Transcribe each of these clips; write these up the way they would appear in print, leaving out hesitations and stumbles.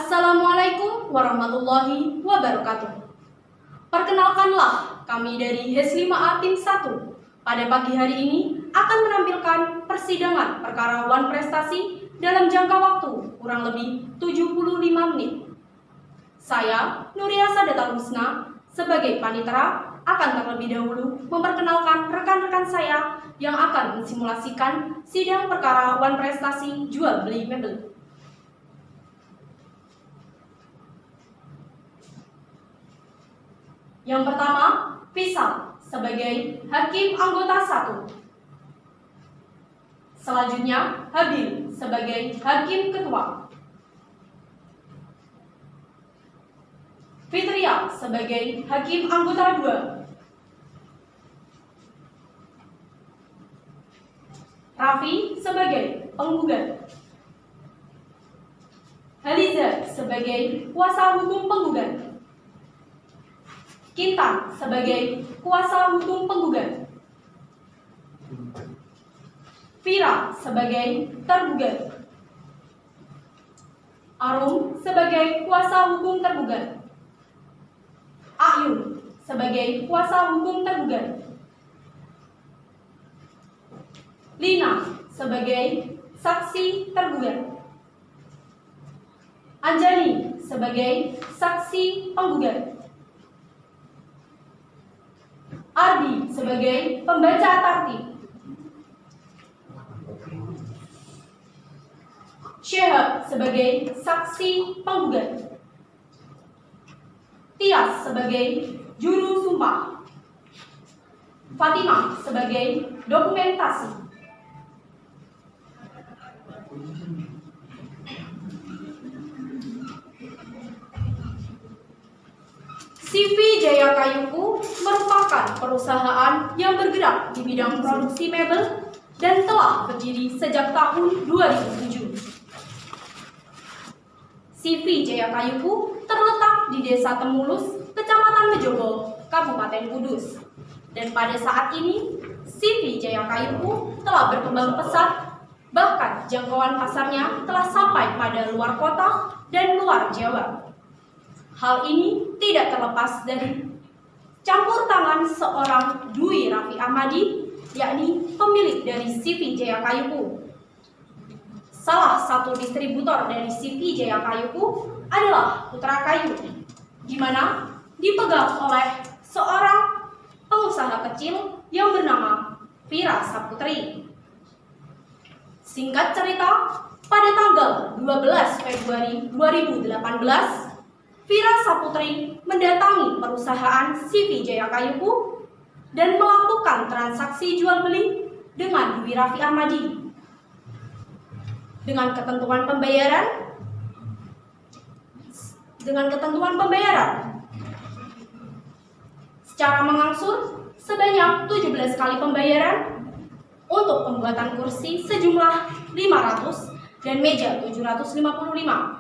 Assalamualaikum warahmatullahi wabarakatuh. Perkenalkanlah, kami dari HES5A Tim 1 pada pagi hari ini akan menampilkan persidangan perkara wan prestasi dalam jangka waktu kurang lebih 75 menit. Saya, Nuriyasa Datal Husna, sebagai panitera akan terlebih dahulu memperkenalkan rekan-rekan saya yang akan mensimulasikan sidang perkara wan prestasi jual beli mebel. Yang pertama, Faisal sebagai Hakim Anggota 1. Selanjutnya, Habil sebagai Hakim Ketua. Fitria sebagai Hakim Anggota 2. Raffi sebagai penggugat. Haliza sebagai kuasa hukum penggugat. Kintan sebagai kuasa hukum penggugat. Vira sebagai tergugat. Arum sebagai kuasa hukum tergugat. Ayun sebagai kuasa hukum tergugat. Lina sebagai saksi tergugat. Anjani sebagai saksi penggugat. Ardi sebagai pembaca tartib. Syihab sebagai saksi penggugat. Tias sebagai juru sumpah. Fatimah sebagai dokumentasi. CV Jaya Kayuku merupakan perusahaan yang bergerak di bidang produksi mebel dan telah berdiri sejak tahun 2007. CV Jaya Kayuku terletak di Desa Temulus, Kecamatan Mejobo, Kabupaten Kudus. Dan pada saat ini, CV Jaya Kayuku telah berkembang pesat, bahkan jangkauan pasarnya telah sampai pada luar kota dan luar Jawa. Hal ini tidak terlepas dari campur tangan seorang Dwi Raffi Ahmadi, yakni pemilik dari CV Jaya Kayuku. Salah satu distributor dari CV Jaya Kayuku adalah Putra Kayu, di mana dipegang oleh seorang pengusaha kecil yang bernama Vira Saputri. Singkat cerita, pada tanggal 12 Februari 2018, Vira Saputri mendatangi perusahaan CV Jaya Kayuku dan melakukan transaksi jual beli dengan Dwi Raffi Ahmadi. Dengan ketentuan pembayaran secara mengangsur sebanyak 17 kali pembayaran untuk pembuatan kursi sejumlah 500 dan meja 755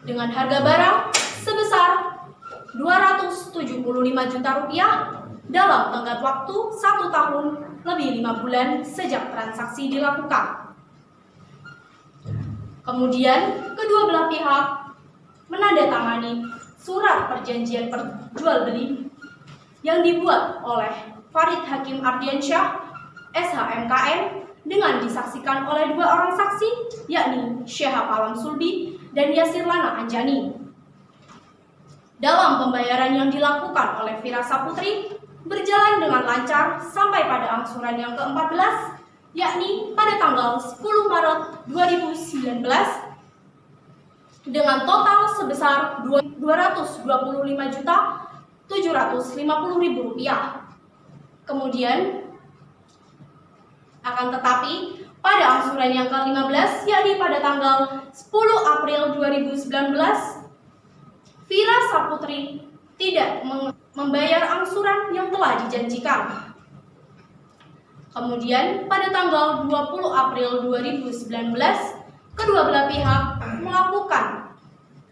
dengan harga barang sebesar 275 juta rupiah dalam tenggat waktu 1 tahun lebih 5 bulan sejak transaksi dilakukan. Kemudian kedua belah pihak menandatangani surat perjanjian jual beli yang dibuat oleh Farid Hakim Ardiansyah, SHMKM, dengan disaksikan oleh 2 orang saksi, yakni Syihab Alam Sulbi dan Yasir Lana Anjani. Dalam pembayaran yang dilakukan oleh Vira Saputri berjalan dengan lancar sampai pada angsuran yang ke-14, yakni pada tanggal 10 Maret 2019 dengan total sebesar Rp225.750.000. Kemudian akan tetapi pada angsuran yang ke-15, yakni pada tanggal 10 April 2019, Vira Saputri tidak membayar angsuran yang telah dijanjikan. Kemudian pada tanggal 20 April 2019, kedua belah pihak melakukan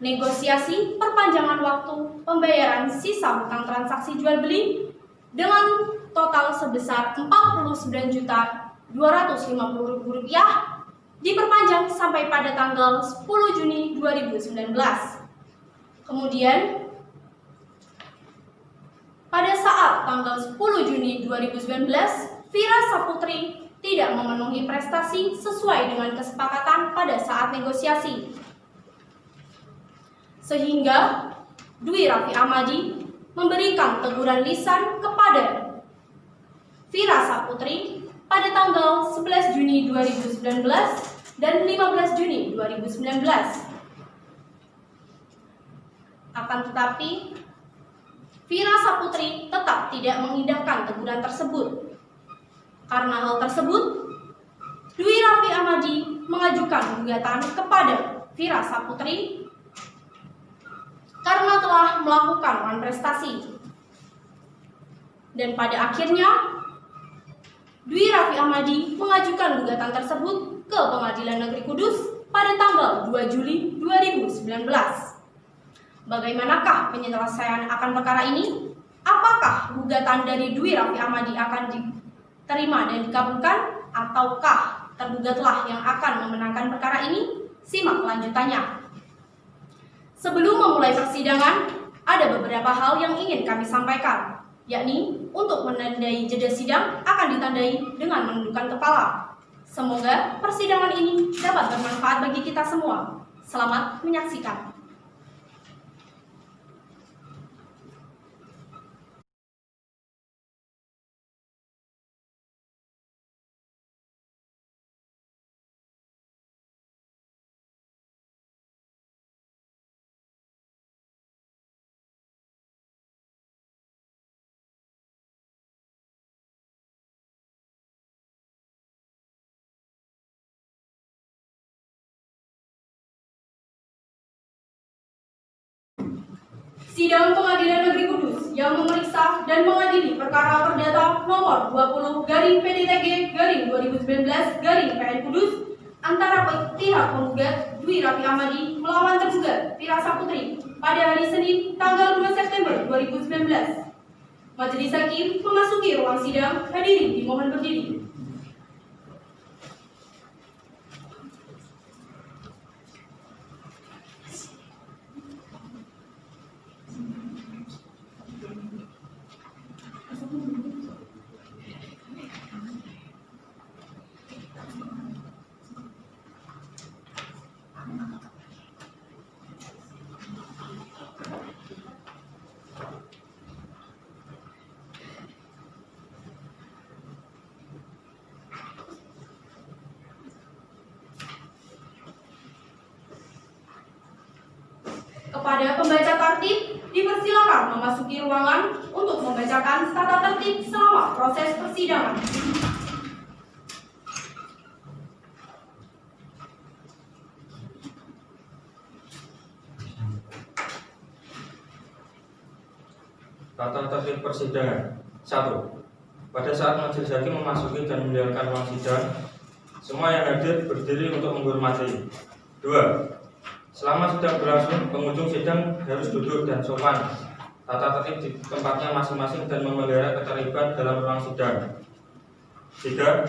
negosiasi perpanjangan waktu pembayaran sisa hutang transaksi jual beli dengan total sebesar Rp49.250.000 diperpanjang sampai pada tanggal 10 Juni 2019. Kemudian, pada saat tanggal 10 Juni 2019, Vira Saputri tidak memenuhi prestasi sesuai dengan kesepakatan pada saat negosiasi. Sehingga Dwi Raffi Ahmadi memberikan teguran lisan kepada Vira Saputri pada tanggal 11 Juni 2019 dan 15 Juni 2019. Akan tetapi, Vira Saputri tetap tidak mengindahkan teguran tersebut. Karena hal tersebut, Dwi Raffi Ahmadi mengajukan gugatan kepada Vira Saputri karena telah melakukan non-prestasi. Dan pada akhirnya, Dwi Raffi Ahmadi mengajukan gugatan tersebut ke Pengadilan Negeri Kudus pada tanggal 2 Juli 2019. Bagaimanakah penyelesaian akan perkara ini? Apakah gugatan dari Dwi Raffi Ahmadi akan diterima dan dikabulkan, ataukah tergugatlah yang akan memenangkan perkara ini? Simak kelanjutannya. Sebelum memulai persidangan, ada beberapa hal yang ingin kami sampaikan, yakni untuk menandai jeda sidang akan ditandai dengan menundukkan kepala. Semoga persidangan ini dapat bermanfaat bagi kita semua. Selamat menyaksikan. Sidang Pengadilan Negeri Kudus yang memeriksa dan mengadili perkara perdata nomor 20/PDTG/2019/PN Kudus antara pihak penggugat Dwi Raffi Ahmadi melawan tergugat Vira Saputri pada hari Senin tanggal 2 September 2019. Majelis Hakim memasuki ruang sidang. Hadirin dimohon berdiri. Kepada pembaca tertib, dipersilakan memasuki ruangan untuk membacakan tata tertib selama proses persidangan. Tata tertib persidangan. 1. Pada saat majelis hakim memasuki dan meninggalkan ruang sidang, semua yang hadir berdiri untuk menghormati. 2. Selama sidang berlangsung, pengunjung sidang harus duduk dan sopan, tata tertib di tempatnya masing-masing dan memelihara ketertiban dalam ruang sidang. 3.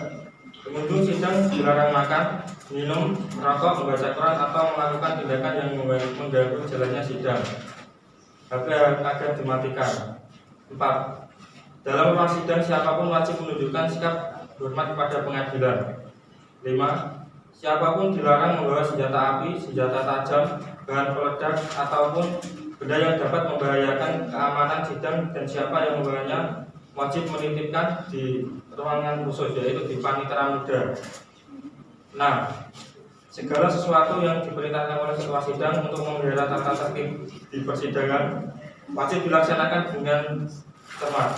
Pengunjung sidang dilarang makan, minum, merokok, membaca Quran atau melakukan tindakan yang mengganggu jalannya sidang. HP agar dimatikan. 4. Dalam ruang sidang siapapun wajib menunjukkan sikap hormat kepada pengadilan. 5. Siapapun dilarang membawa senjata api, senjata tajam, bahan peledak, ataupun benda yang dapat membahayakan keamanan sidang, dan siapa yang membawanya wajib menitipkan di ruangan khusus, yaitu di panitera muda. 6. Segala sesuatu yang diperintahkan oleh ketua sidang untuk memelihara tata tertib di persidangan wajib dilaksanakan dengan cermat.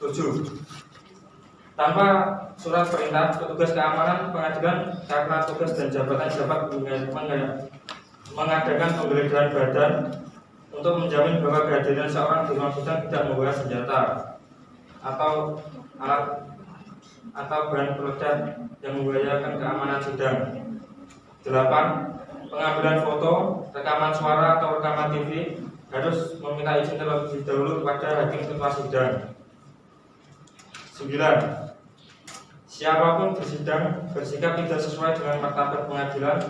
7. Tanpa surat perintah, petugas keamanan pengadilan karena tugas dan jabatan dapat mengadakan penggeledahan badan untuk menjamin bahwa kehadiran seorang di ruang sidang tidak membawa senjata atau alat atau bahan peledak yang membahayakan keamanan sidang. 8. Pengambilan foto, rekaman suara atau rekaman TV harus meminta izin terlebih dahulu kepada hakim ketua sidang. 9. Siapapun bersidang bersikap tidak sesuai dengan martabat pengadilan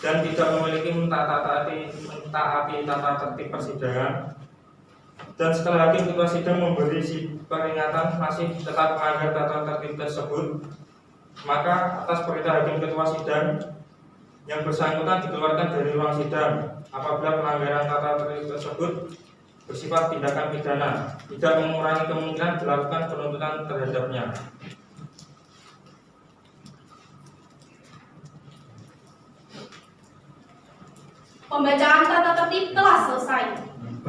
dan tidak memiliki mentaati tata tertib persidangan, dan setelah hakim ketua sidang memberi peringatan masih tetap melanggar tata tertib tersebut, maka atas perintah hakim ketua sidang yang bersangkutan dikeluarkan dari ruang sidang apabila pelanggaran tata tertib tersebut bersifat tindakan pidana, tidak mengurangi kemungkinan dilakukan penuntutan terhadapnya. Pembacaan tata tertib telah selesai.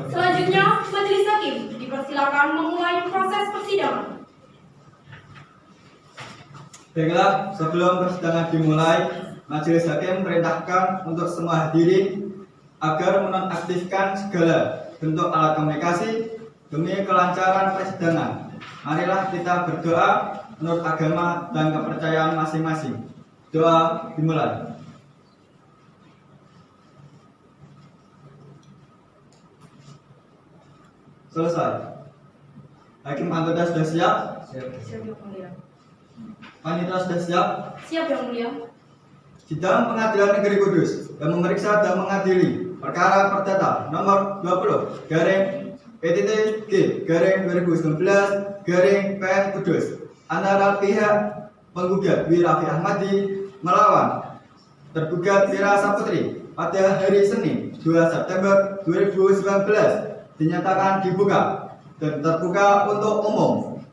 Selanjutnya, majelis hakim dipersilakan memulai proses persidangan. Baiklah, sebelum persidangan dimulai, majelis hakim memerintahkan untuk semua hadirin agar menonaktifkan segala bentuk alat komunikasi demi kelancaran persidangan. Marilah kita berdoa menurut agama dan kepercayaan masing-masing. Doa dimulai. Selesai. Hakim anggota sudah siap? Siap yang mulia. Panitera sudah siap? Siap yang mulia. Sidang Pengadilan Negeri Kudus yang memeriksa dan mengadili perkara perdata nomor 20 garing PTT-G/2019 garing PN Kudus antara pihak penggugat W. Raffi Ahmadi melawan tergugat Fira Saputri pada hari Senin 2 September 2019 dinyatakan dibuka dan terbuka untuk umum.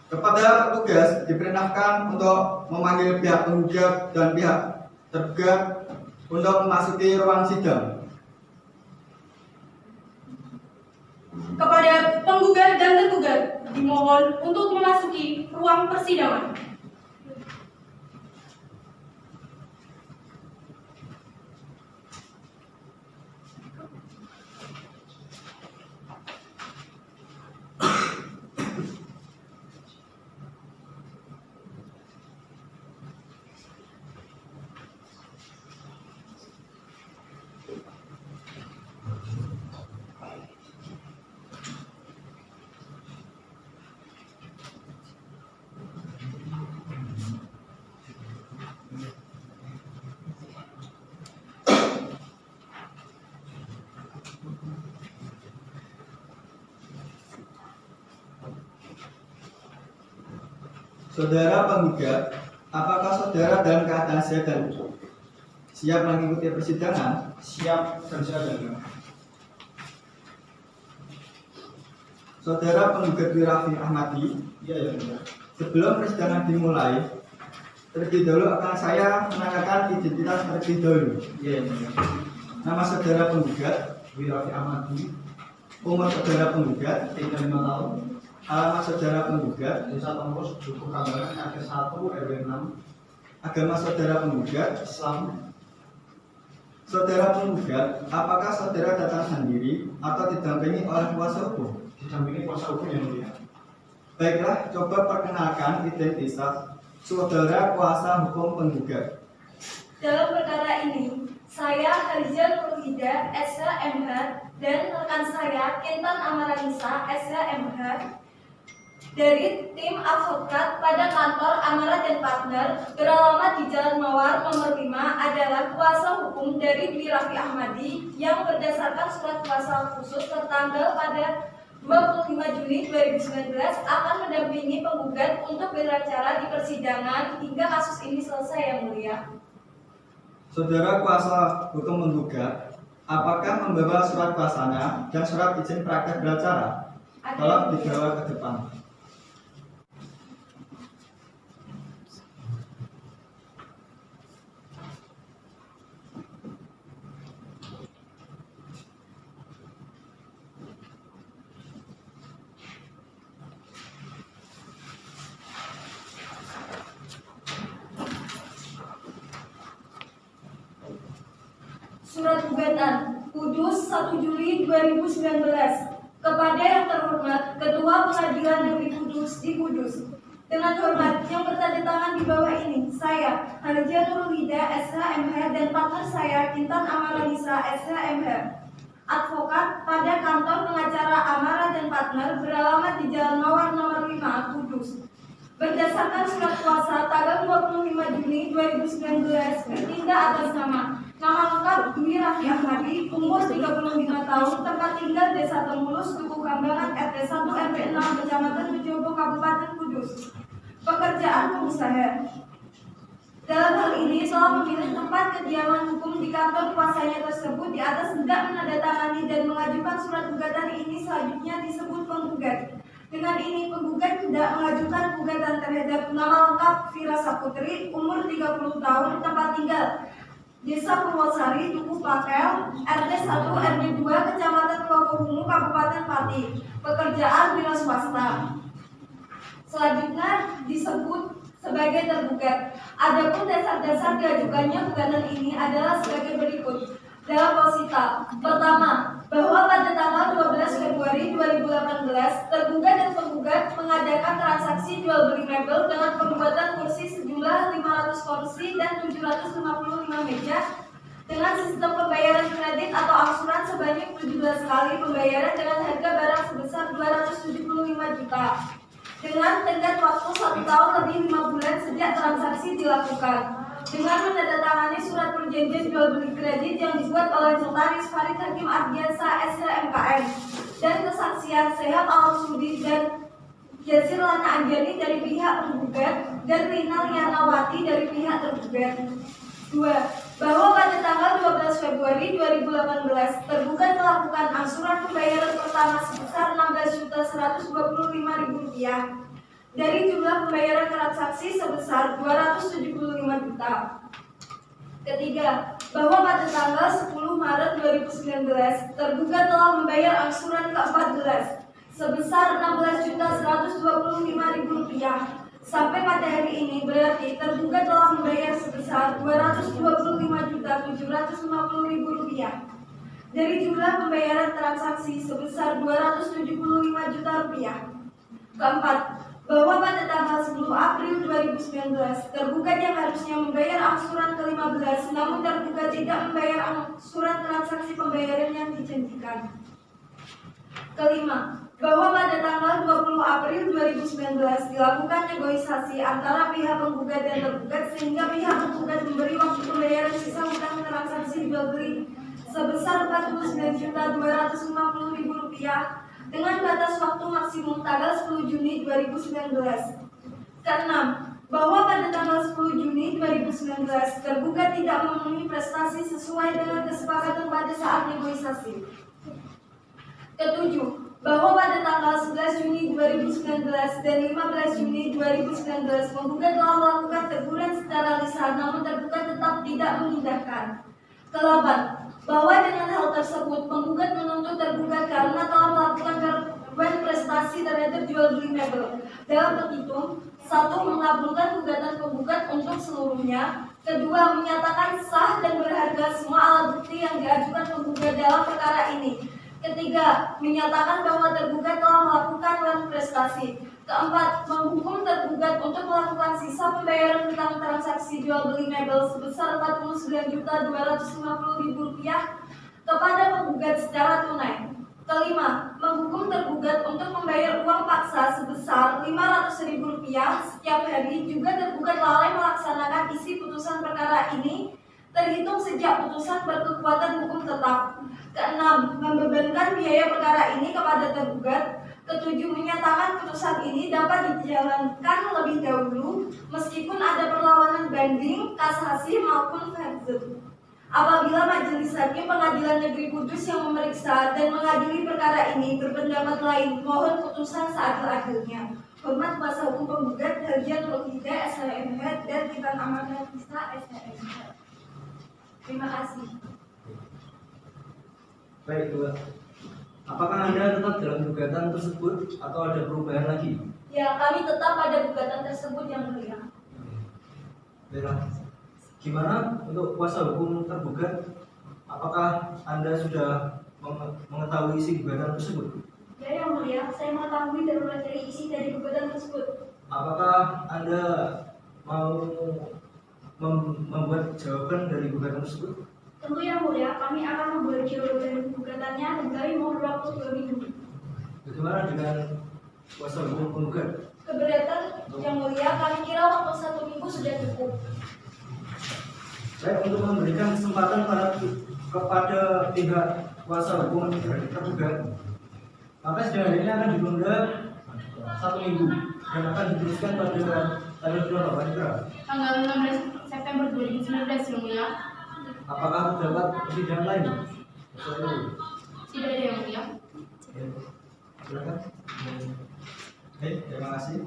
Kepada petugas diperintahkan untuk memanggil pihak penggugat dan pihak tergugat untuk memasuki ruang sidang. Kepada penggugat dan tergugat dimohon untuk memasuki ruang persidangan. Saudara penggugat, apakah saudara dalam keadaan sehat dan siap mengikuti persidangan? Siap dan siap. Saudara penggugat W. Raffi Ahmadi, Iya. sebelum persidangan dimulai, terlebih dahulu akan saya menanyakan identitas terlebih dahulu. Iya. Nama saudara penggugat, W. Raffi Ahmadi, umur saudara penggugat, 35 tahun, alamat saudara penggugat, Desa Tembus, Dukuh Kambangan, RT 1 RW 6, agama saudara penggugat. Islam. Saudara penggugat, apakah saudara datang sendiri atau didampingi oleh kuasa hukum? Didampingi kuasa hukum yang mulia. Baiklah, coba perkenalkan identitas saudara kuasa hukum penggugat. Dalam perkara ini, saya Harijah Nurhida, SH/MH, dan rekan saya Kintan Amaranisa, SH/MH, dari tim advokat pada kantor Amara dan Partner beralamat di Jalan Mawar nomor 5 adalah kuasa hukum dari W. Raffi Ahmadi yang berdasarkan surat kuasa khusus tertanggal pada 25 Juni 2019 akan mendampingi penggugat untuk beracara di persidangan hingga kasus ini selesai, yang mulia. Saudara kuasa hukum menggugat, apakah membawa surat kuasanya dan surat izin praktek beracara? Tolong dibawa ke depan. Surat gugatan Kudus 1 Juli 2019 kepada yang terhormat Ketua Pengadilan Negeri Kudus di Kudus. Dengan hormat yang bertanda tangan di bawah ini, saya Harijah Nurhida, SH/MH, dan partner saya Kintan Amaranisa, SH/MH, advokat pada kantor pengacara Amara dan Partner beralamat di Jalan Mawar nomor 5, Kudus. Berdasarkan surat kuasa tanggal 25 Juni 2019 bertindak atas nama lengkap Dwi Raffi Ahmadi, umur 35 tahun, tempat tinggal Desa Temulus, Dukuh Kambangan, RT 1 RW 6, Kecamatan Bejobo, Kabupaten Kudus. Pekerjaan pengusaha. Dalam hal ini telah memilih tempat kediaman hukum di kantor kuasanya tersebut di atas tidak menandatangani dan mengajukan surat gugatan ini selanjutnya disebut penggugat. Dengan ini penggugat tidak mengajukan gugatan terhadap nama lengkap Vira Saputri, umur 30 tahun, tempat tinggal Desa Purwosari, Dukuh Pakel, RT 1 RW 2, Kecamatan Lokohungu, Kabupaten Pati. Pekerjaan wira swasta. Selanjutnya disebut sebagai tergugat. Adapun dasar-dasar diajukannya gugatan ini adalah sebagai berikut. Dalam posita, pertama, bahwa pada tanggal 12 Februari 2018, tergugat dan penggugat mengadakan transaksi jual beli mebel dengan pembuatan kursi sejumlah 500 kursi dan 755 meja dengan sistem pembayaran kredit atau angsuran sebanyak 17 kali pembayaran dengan harga barang sebesar 275 juta. Dengan tenggat waktu 1 tahun lebih 5 bulan sejak transaksi dilakukan. Dengan menandatangani surat perjanjian jual beli kredit yang dibuat oleh Notaris Farid Hakim Ardiansa SHMKM dan kesaksian Sehat Al-Sudi dan Yasir Lana Anjani dari pihak penggugat dan Rina Lianawati dari pihak tergugat. 2. Bahwa pada tanggal 12 Februari 2018 tergugat melakukan angsuran pembayaran pertama sebesar Rp16.125.000 dari jumlah pembayaran transaksi sebesar 275 juta. Ketiga, bahwa pada tanggal 10 Maret 2019 tergugat telah membayar angsuran ke-14 sebesar Rp16.125.000. Sampai pada hari ini berarti tergugat telah membayar sebesar Rp225.750.000 dari jumlah pembayaran transaksi sebesar Rp275 juta. Keempat, bahwa pada tanggal 10 April 2019 tergugat yang harusnya membayar angsuran ke-15 namun tergugat tidak membayar angsuran transaksi pembayaran yang dijanjikan. Kelima, bahwa pada tanggal 20 April 2019 dilakukan negosiasi antara pihak penggugat dan tergugat sehingga pihak penggugat memberi waktu pembayaran sisa hutang transaksi jual beli sebesar Rp49.250.000 dengan batas waktu maksimum tanggal 10 Juni 2019. Keenam, bahwa pada tanggal 10 Juni 2019 tergugat tidak memenuhi prestasi sesuai dengan kesepakatan pada saat negosiasi. Ketujuh, bahwa pada tanggal 11 Juni 2019 dan 15 Juni 2019 penggugat telah melakukan teguran secara lisan namun tergugat tetap tidak mengindahkan. Ke-8, bahwa dengan hal tersebut penggugat menuntut tergugat karena telah melakukan perubahan prestasi terhadap jual beli mebel. Dalam petitum, 1. Mengabulkan gugatan penggugat untuk seluruhnya. 2. Menyatakan sah dan berharga semua alat bukti yang diajukan penggugat dalam perkara ini. 3. Menyatakan bahwa tergugat telah melakukan perubahan prestasi. 4. Menghukum tergugat untuk melakukan sisa pembayaran tentang transaksi jual beli mebel sebesar Rp49.250.000 kepada penggugat secara tunai. 5. Menghukum tergugat untuk membayar uang paksa sebesar Rp500.000 setiap hari juga tergugat lalai melaksanakan isi putusan perkara ini terhitung sejak putusan berkekuatan hukum tetap. 6. Membebankan biaya perkara ini kepada tergugat. 7. Menyatakan putusan ini dapat dijalankan lebih dahulu meskipun ada perlawanan banding, kasasi maupun verdict. Apabila Majelis Hakim Pengadilan Negeri Kudus yang memeriksa dan mengadili perkara ini berpendapat lain, mohon putusan seadil-adilnya. Hormat kuasa hukum penggugat Herjan Rohida SHMH dan Titan Amarga Tista SHMH. Terima kasih. Baik, Mbak. Apakah Anda tetap dalam gugatan tersebut atau ada perubahan lagi? Ya, kami tetap pada gugatan tersebut yang mulia. Baiklah. Gimana untuk kuasa hukum tergugat? Apakah Anda sudah mengetahui isi gugatan tersebut? Ya, yang mulia, saya mengetahui dan mempelajari isi dari gugatan tersebut. Apakah Anda mau membuat jawaban dari gugatan tersebut? Tentu yang mulia, kami akan membuat jawaban gugatannya dan kami mohon waktu 2 minggu. Bagaimana dengan kuasa hukum penggugat? Keberatan yang mulia, kami kira waktu 1 minggu sudah cukup. Baik, untuk memberikan kesempatan kepada pihak kuasa hukum tergugat, maka sidang ini akan ditunda 1 minggu dan akan diteruskan pada tanggal berapa, Pak Indra? Tanggal 16 September 2019 yang mulia. Apakah terdapat sidang lain? Tidak ada yang mulia. Silakan. Oke, terima kasih.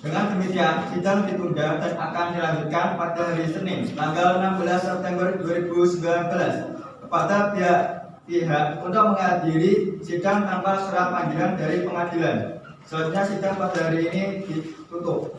Dengan demikian, sidang ditunda dan akan dilanjutkan pada hari Senin, tanggal 16 September 2019 kepada pihak untuk menghadiri sidang tanpa surat panggilan dari pengadilan. Selanjutnya sidang pada hari ini ditutup.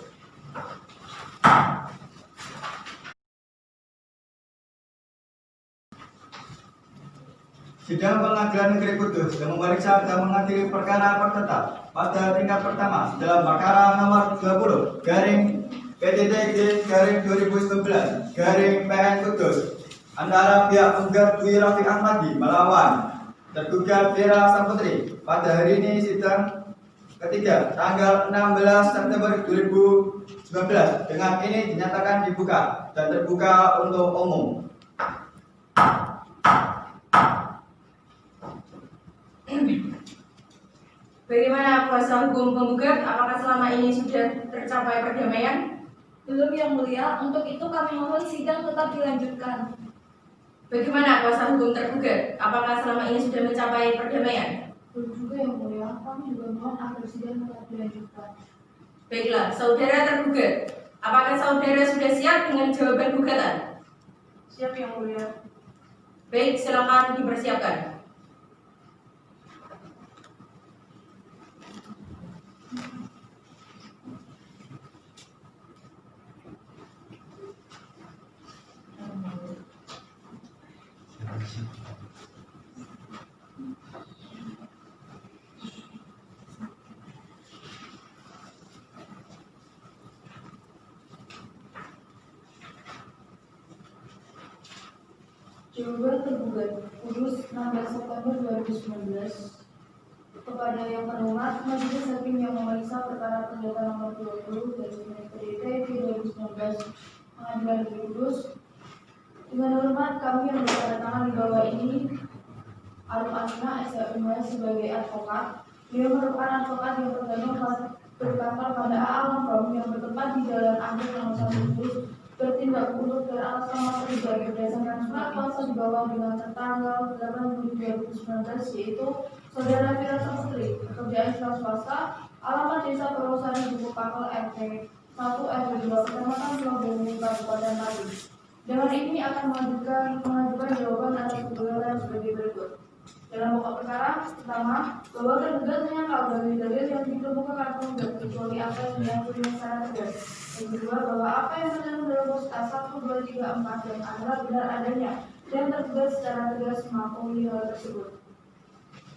Sidang Pengadilan Negeri Kudus yang memeriksa dan mengadili perkara pertetap pada tingkat pertama dalam perkara nomor 20 garing PTTG garing 2019 garing PN Kudus antara pihak penggugat Dwi Rafiq Ahmadi melawan tergugat Vira Saputri pada hari ini sidang ketiga tanggal 16 September 2019 dengan ini dinyatakan dibuka dan terbuka untuk umum. Bagaimana kuasa hukum penggugat? Apakah selama ini sudah tercapai perdamaian? Belum yang mulia, untuk itu kami mohon sidang tetap dilanjutkan. Bagaimana kuasa hukum tergugat? Apakah selama ini sudah mencapai perdamaian? Belum juga yang mulia, kami juga mohon agar sidang tetap dilanjutkan. Baiklah, saudara tergugat. Apakah saudara sudah siap dengan jawaban gugatan? Siap yang mulia. Baik, silakan dipersiapkan. Jawaban tergugat Kudus 16 September 2019 kepada yang terhormat Majelis Hakim yang memeriksa perkara perdata nomor 20 dari PDT 2019 Pengadilan Negeri Kudus. Dengan hormat kami yang bertanda tangan di bawah ini Arum Asna SHM sebagai advokat. Dia merupakan advokat yang berkantor pada Al-Mafhum yang bertempat di Jalan Anggrek nomor 1 Kudus bertindak untuk atas nama pribadi berdasarkan surat kuasa di bawah dengan tanggal 8 Juli 2019 yaitu Saudara Vira Saputri, pekerjaan swasta, alamat Desa Perosari Buku Pakal RT 1 RW 2 Kecamatan Pulau Bumi Kabupaten Pati. Dengan ini akan mengajukan jawaban atas gugatan sebagai berikut. Dalam pokok perkara, pertama, bahwa tergugat menyangkal dari dalil yang dikemukakan penggugat kecuali apa yang diakui secara tegas. Yang kedua, bahwa apa yang tercantum dalam postas 1, 2, 3, 4 dan adalah benar adanya dan tergugat secara tegas mengakui hal tersebut.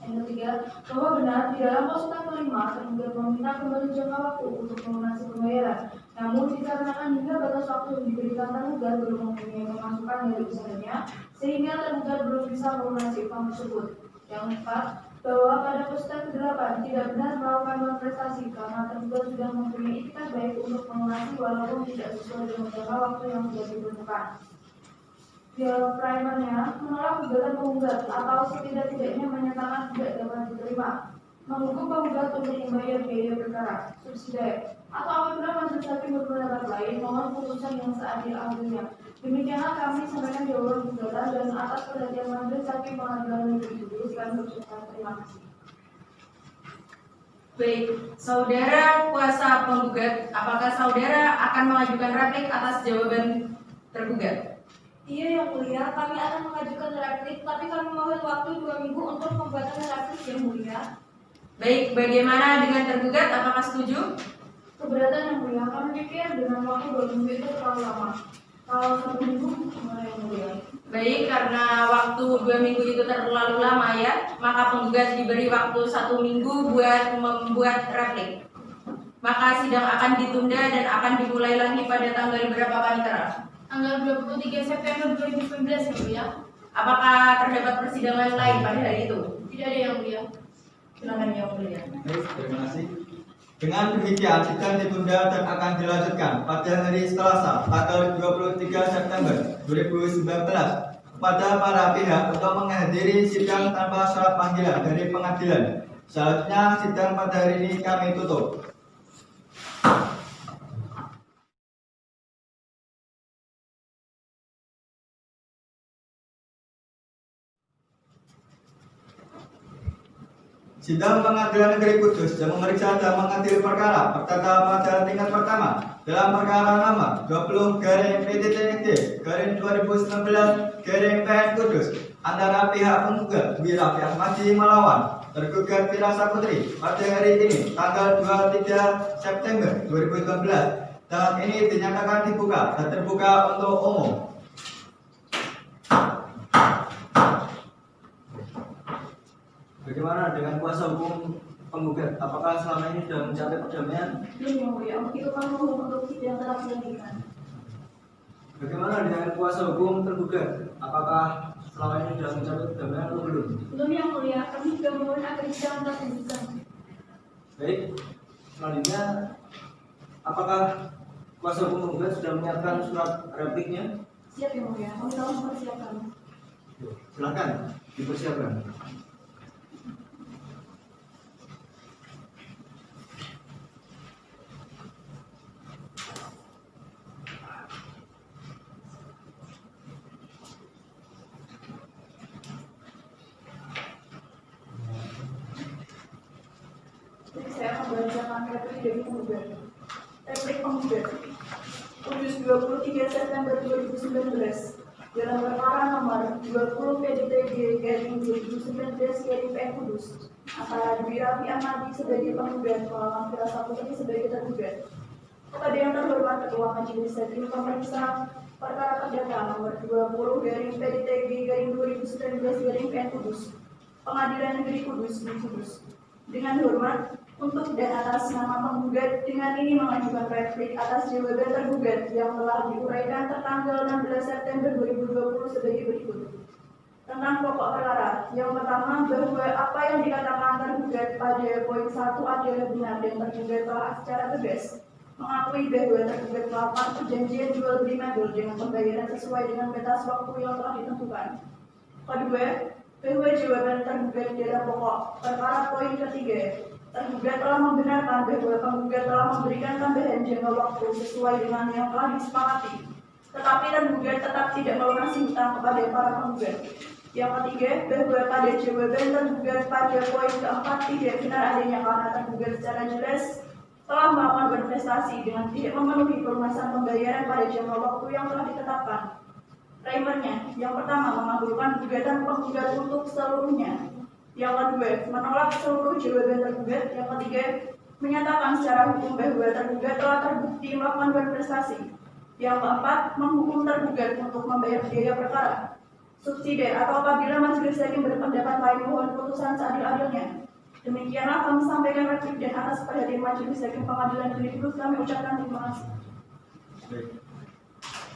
Yang ketiga, bahwa benar di dalam postas 5 tergugat meminta kembali jangka waktu untuk melunasi pembayaran. Namun dikarenakan hingga batas waktu yang diberikan tergugat belum mempunyai pemasukan dari usahanya, sehingga tergugat belum bisa melunasi utang tersebut. Yang keempat, bahwa pada postas 8 tidak benar melakukan non-prestasi karena tergugat sudah mempunyai itikat baik untuk melunasi walaupun tidak sesuai dengan jangka waktu yang sudah ditentukan. Pihak primernya menolak gugatan penggugat atau setidak-tidaknya menyatakan tidak dapat diterima, menghukum penggugat untuk membayar biaya perkara, subsidi, atau apabila majelis hakim berpendapat lain, mohon putusan yang seadil-adilnya. Demikianlah kami sampaikan jawaban gugatan dan atas perhatian majelis hakim Pengadilan Negeri Kudus kami ucapkan terima kasih. Baik, saudara kuasa penggugat, apakah saudara akan mengajukan replik atas jawaban tergugat? Iya yang mulia, kami akan mengajukan replik, tapi kami mohon waktu 2 minggu untuk pembuatan replik yang mulia. Baik, bagaimana dengan tergugat? Apakah setuju? Keberatan yang mulia, kami pikir dengan waktu 2 minggu itu terlalu lama. Kalau 1 minggu, gimana yang mulia? Baik, karena waktu 2 minggu itu terlalu lama ya, maka penggugat diberi waktu 1 minggu buat membuat replik. Maka sidang akan ditunda dan akan dimulai lagi pada tanggal berapa Panitera? Tanggal 23 September 2019 ya mulia. Apakah terdapat persidangan lain pada hari itu? Tidak ada yang mulia. Silakan yang mulia. Baik, terima kasih. Dengan demikian, sidang ditunda dan akan dilanjutkan pada hari Selasa, tanggal 23 September 2019 kepada para pihak untuk menghadiri sidang tanpa surat panggilan dari pengadilan. Selanjutnya, sidang pada hari ini kami tutup. Sidang Pengadilan Negeri Kudus yang memeriksa dan mengadili perkara bertata pada tingkat pertama dalam perkara nomor 20/PTTD/2019/PN Kudus antara pihak penggugat Dwi Raffi Ahmadi melawan tergugat Fira Saputri pada hari ini tanggal 23 September 2019. Dalam ini dinyatakan dibuka dan terbuka untuk umum. Bagaimana dengan kuasa hukum penggugat? Apakah selama ini sudah mencapai perdamaian? Belum yang mulia. Untuk itu kami mohon untuk sidang tetap dilanjutkan. Bagaimana dengan kuasa hukum tergugat? Apakah selama ini sudah mencapai perdamaian atau belum? Belum yang mulia. Kami juga mohon agar sidang tetap dilanjutkan. Baik, selanjutnya apakah kuasa hukum penggugat sudah menyiapkan surat repliknya? Siap yang mulia. Kami telah mempersiapkan. Silakan dipersiapkan. Saya akan membacakan replik dari penggugat. Replik penggugat. Kudus 23 September 2019 dalam perkara nomor 20/PDTG/2019/PN Kudus antara Dwi Raffi Ahmadi sebagai penggugat melawan Fira Saputri sebagai tergugat. Kepada yang terhormat Ketua Majelis Hakim Pemeriksa perkara perdata nomor 20/PDTG/2019/PN Kudus, Pengadilan Negeri Kudus, Kudus. Dengan hormat, untuk dan atas nama penggugat, dengan ini mengajukan replik atas jawaban tergugat yang telah diuraikan tertanggal 16 September 2020 sebagai berikut. Tentang pokok perkara, yang pertama bahwa apa yang dikatakan tergugat pada poin 1 adalah benar dan tergugat telah secara tegas mengakui bahwa tergugat melakukan perjanjian jual beli mebel dengan pembayaran sesuai dengan batas waktu yang telah ditentukan. Kedua, bahwa jawaban tergugat dalam pokok perkara poin ketiga, tergugat telah membenarkan bahwa penggugat telah memberikan tambahan jangka waktu sesuai dengan yang telah disepakati, tetapi tergugat tetap tidak melunasi hutang kepada para penggugat. Yang ketiga, bahwa pada jawaban tergugat pada poin keempat tidak benar adanya karena tergugat secara jelas telah melakukan berinvestasi dengan tidak memenuhi pelunasan pembayaran pada jangka waktu yang telah ditetapkan. Primernya, yang pertama mengabulkan gugatan penggugat untuk seluruhnya. Yang kedua, menolak seluruh jawaban tergugat. Yang ketiga, menyatakan secara hukum bahwa tergugat telah terbukti melakukan berinvestasi. Yang keempat, menghukum tergugat untuk membayar biaya perkara, subsidi atau apabila majelis hakim berpendapat lain mohon putusan seadil-adilnya. Demikianlah kami sampaikan replik dan atas perhatian majelis hakim Pengadilan Negeri Kudus kami ucapkan terima kasih. Baik.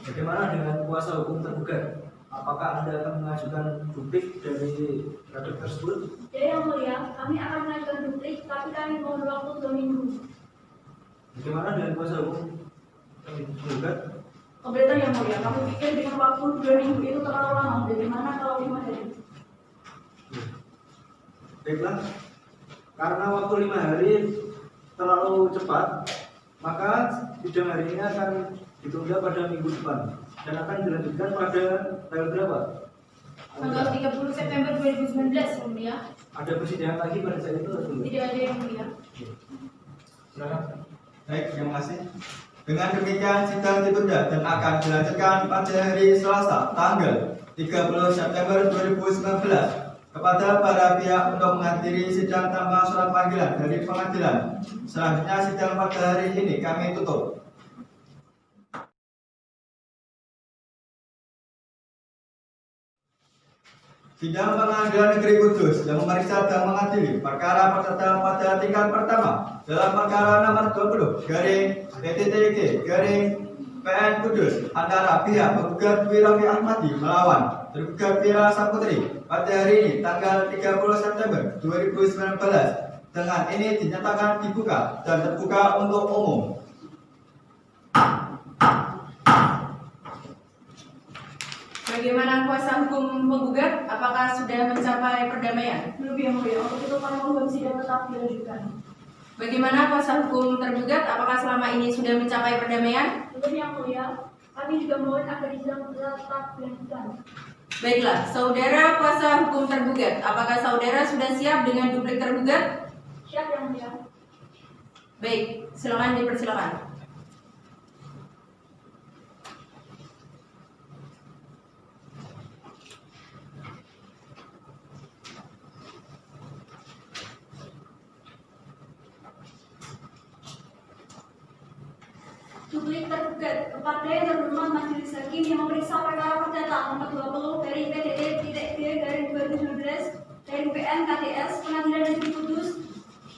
Bagaimana dengan kuasa hukum tergugat? Apakah Anda akan mengajukan duplik dari replik tersebut? Ya yang mulia, kami akan mengajukan duplik, tapi kami mohon waktu 2 minggu. Bagaimana dengan kuasa hukum tergugat? Kebetulan yang mulia, kami pikir dengan waktu 2 minggu itu terlalu lama. Bagaimana kalau 5 hari? Baiklah, karena waktu 5 hari terlalu cepat, maka sidang hari ini akan ditunda pada minggu depan dan akan dilanjutkan pada tanggal berapa? Tanggal 30 September 2019, yang mulia. Ada persidangan lagi pada saat itu atau tidak? Tidak ada yang mulia. Silakan. Baik, terima kasih. Dengan demikian sidang ditunda dan akan dilanjutkan pada hari Selasa tanggal 30 September 2019 kepada para pihak untuk menghadiri sidang tanpa surat panggilan dari pengadilan. Selanjutnya sidang pada hari ini kami tutup. Sidang Pengadilan Negeri Kudus yang memeriksa dan mengadili perkara perdata pada tingkat pertama dalam perkara nomor 20/PTTG/2019/PN PN Kudus antara pihak penggugat Dwi Raffi Ahmadi melawan tergugat Vira Saputri pada hari ini tanggal 30 September 2019 dengan ini dinyatakan dibuka dan terbuka untuk umum. Bagaimana kuasa hukum penggugat? Apakah sudah mencapai perdamaian? Belum yang mulia, untuk itu kami mohon sidang tetap dilanjutkan. Bagaimana kuasa hukum tergugat? Apakah selama ini sudah mencapai perdamaian? Belum yang mulia, kami juga mohon agar sidang tetap dilanjutkan. Baiklah, saudara kuasa hukum tergugat, apakah saudara sudah siap dengan duplik tergugat? Siap yang mulia. Baik, silakan dipersilakan. Duplik tergugat kepada yang terhormat Majelis Hakim yang memeriksa perkara perdata nomor 20 dari PDD-D/2019 dari PN KDS Pengadilan Negeri Kudus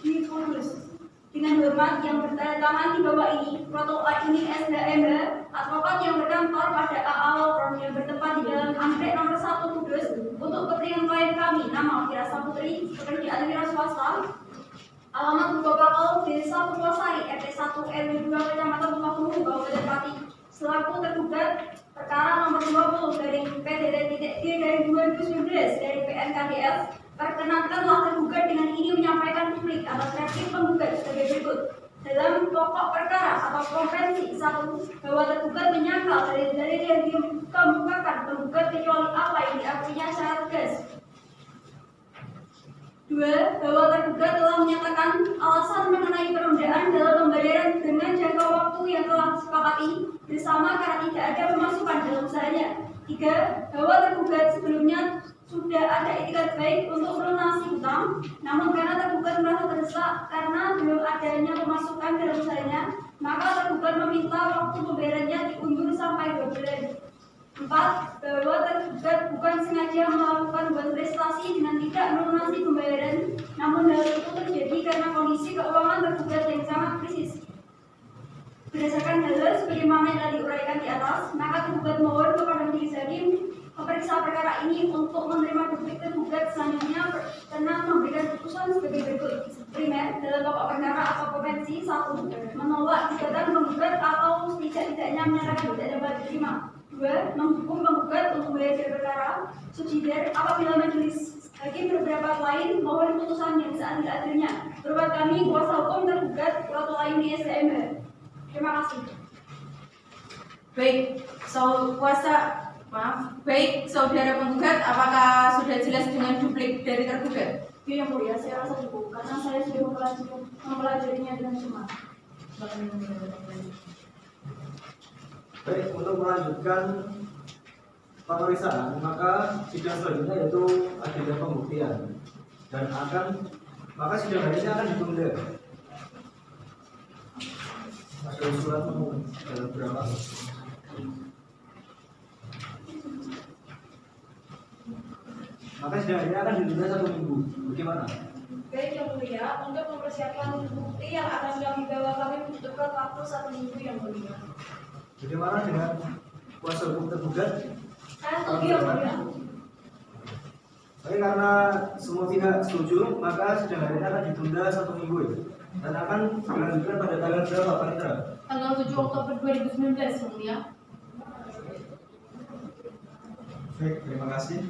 di Kudus. Dengan hormat yang bertandatangan di bawah ini, protokol ini SHMH, advokat yang berkantor pada AA Law yang bertempat di dalam Anggrek nomor 1 Kudus untuk kepentingan klien kami, nama Vira Saputri, pekerjaan wira swasta, alamat Bupakal Desa Purwosari, RT 1 RW 2 Kecamatan Tumakulu, Kabupaten Pati, selaku tergugat perkara nomor 20 dari PDD-D/2019 dari PNKDS. Perkenankanlah tergugat dengan ini menyampaikan publik atas replik penggugat sebagai berikut. Dalam pokok perkara atau konvensi 1, bahwa tergugat menyangkal dari yang dikemukakan penggugat kecuali apa yang diakuinya secara tegas. 2. Bahwa tergugat telah menyatakan alasan mengenai penundaan dalam pembayaran dengan jangka waktu yang telah disepakati bersama karena tidak ada pemasukan dalam usahanya. 3. Bahwa tergugat sebelumnya sudah ada itikat baik untuk melunasi hutang, namun karena tergugat merasa terdesak karena belum adanya pemasukan dalam usahanya, maka tergugat meminta waktu pembayarannya diundur sampai 2 bulan. 4. Bahwa tergugat bukan sengaja melakukan buat prestasi dengan tidak melunasi pembayaran, namun hal itu terjadi karena kondisi keuangan tergugat yang sangat krisis. Berdasarkan hal sebagaimana yang tadi diuraikan di atas, maka tergugat mohon kepada Majelis Hakim memeriksa perkara ini untuk menerima duplik tergugat selanjutnya karena memberikan putusan sebagai berikut. Primer, dalam pokok perkara atau konvensi 1, menolak gugatan penggugat atau setidak-tidaknya menyatakan tidak dapat diterima. 2. Menghukum penggugat untuk membayar biaya perkara. Subsidiar, apabila Majelis Hakim berpendapat lain, mohon putusan yang seadil-adilnya. Berbuat kami kuasa hukum tergugat atau lain di SDM. Terima kasih. Baik, Baik, saudara penggugat, apakah sudah jelas dengan duplik dari tergugat? Ya, yang mulia, saya rasa cukup karena saya sudah mempelajarinya dengan cermat. Baik, untuk melanjutkan pemeriksaan, maka sidang selanjutnya yaitu agenda pembuktian dan maka sidang hari ini akan ditunda. Ada usulan dalam berapa? Maka sidang hari ini akan ditunda 1 minggu. Bagaimana? Baik yang mulia, untuk mempersiapkan bukti yang akan kami bawa, kami membutuhkan waktu 1 minggu yang mulia. Bagaimana dengan kuasa hukum tergugat? Saya setuju yang mulia. Baik, karena semua pihak setuju, maka sidang hari ini akan ditunda 1 minggu ya. Dan akan dilanjutkan pada tanggal berapa, Pak Indra? Tanggal 7 Oktober 2019, yang mulia. Baik, terima kasih.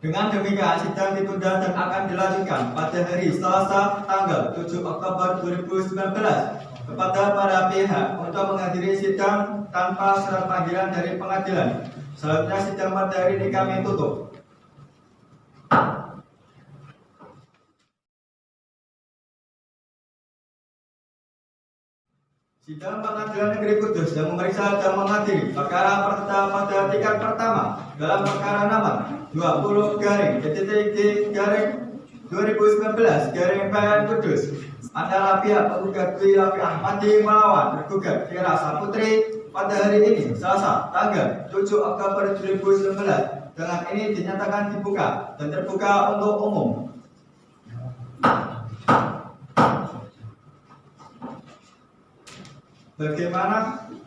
Dengan demikian sidang ditunda dan akan dilanjutkan pada hari Selasa tanggal 7 Oktober 2019 kepada para pihak untuk menghadiri sidang tanpa surat panggilan dari pengadilan. Selanjutnya sidang pada hari ini kami tutup. Sidang Pengadilan Negeri Kudus yang memeriksa dan menghadiri perkara perdata pada tingkat pertama dalam perkara nomor 20/D/2019 Kudus antara pihak penggugat Dwi Raffi Ahmadi melawan tergugat Vira Saputri pada hari ini Selasa tanggal 7 Oktober 2019 dengan ini dinyatakan dibuka dan terbuka untuk umum. Bagaimana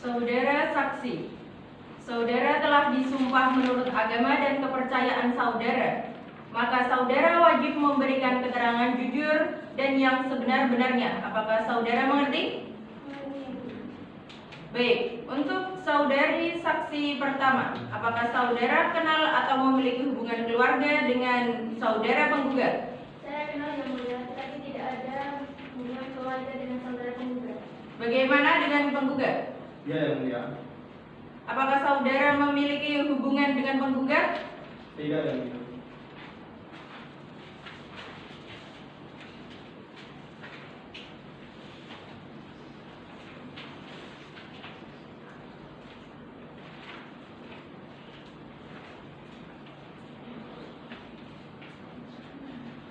Saudara saksi, saudara telah disumpah menurut agama dan kepercayaan saudara. Maka saudara wajib memberikan keterangan jujur dan yang sebenar-benarnya. Apakah saudara mengerti? Baik, untuk saudari saksi pertama, apakah saudara kenal atau memiliki hubungan keluarga dengan saudara penggugat? Saya kenal Yang Mulia, tetapi tidak ada hubungan keluarga dengan saudara penggugat. Bagaimana dengan penggugat? Ya, Yang Mulia. Apakah saudara memiliki hubungan dengan penggugat? Tidak, Yang Mulia.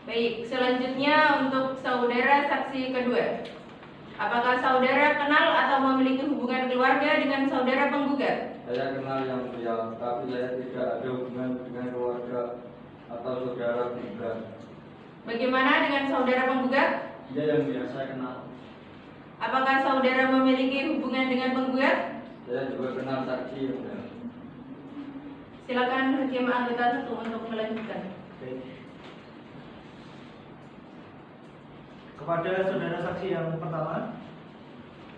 Baik, selanjutnya untuk saudara saksi kedua. Apakah saudara kenal atau memiliki hubungan keluarga dengan saudara penggugat? Saya kenal Yang Mulia, tapi saya tidak ada hubungan dengan keluarga atau saudara penggugat. Bagaimana dengan saudara penggugat? Ya, Yang Mulia, saya kenal. Apakah saudara memiliki hubungan dengan penggugat? Saya juga kenal saksi Yang Mulia. Silakan hakim anggota satu untuk melanjutkan. Baik. Kepada saudara saksi yang pertama,